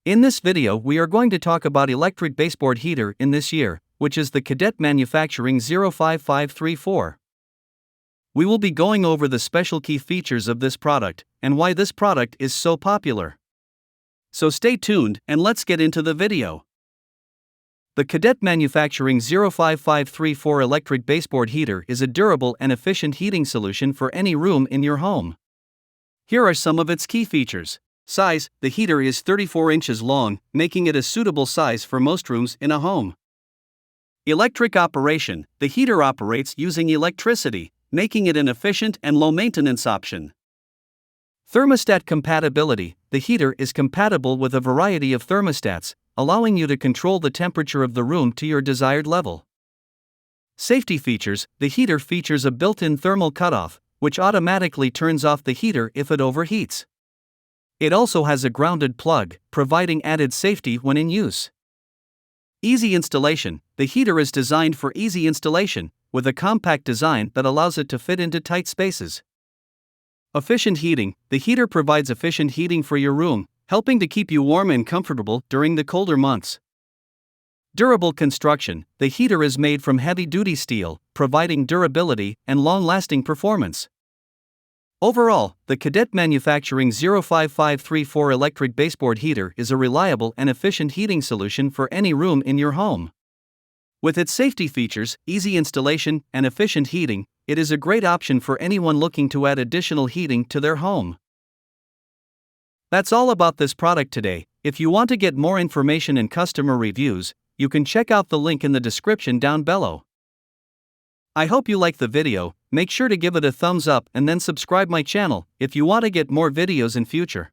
In this video we are going to talk about electric baseboard heater in this year, which is the Cadet Manufacturing 05534. We will be going over the special key features of this product, and why this product is so popular. So stay tuned and let's get into the video. The Cadet Manufacturing 05534 electric baseboard heater is a durable and efficient heating solution for any room in your home. Here are some of its key features. Size: the heater is 34 inches long, making it a suitable size for most rooms in a home. Electric operation: the heater operates using electricity, making it an efficient and low-maintenance option. Thermostat compatibility: the heater is compatible with a variety of thermostats, allowing you to control the temperature of the room to your desired level. Safety features: the heater features a built-in thermal cutoff, which automatically turns off the heater if it overheats. It also has a grounded plug, providing added safety when in use. Easy installation: the heater is designed for easy installation, with a compact design that allows it to fit into tight spaces. Efficient heating: the heater provides efficient heating for your room, helping to keep you warm and comfortable during the colder months. Durable construction: the heater is made from heavy-duty steel, providing durability and long-lasting performance. Overall, the Cadet Manufacturing 05534 electric baseboard heater is a reliable and efficient heating solution for any room in your home. With its safety features, easy installation, and efficient heating, it is a great option for anyone looking to add additional heating to their home. That's all about this product today. If you want to get more information and customer reviews, you can check out the link in the description down below. I hope you like the video. Make sure to give it a thumbs up and then subscribe my channel if you want to get more videos in future.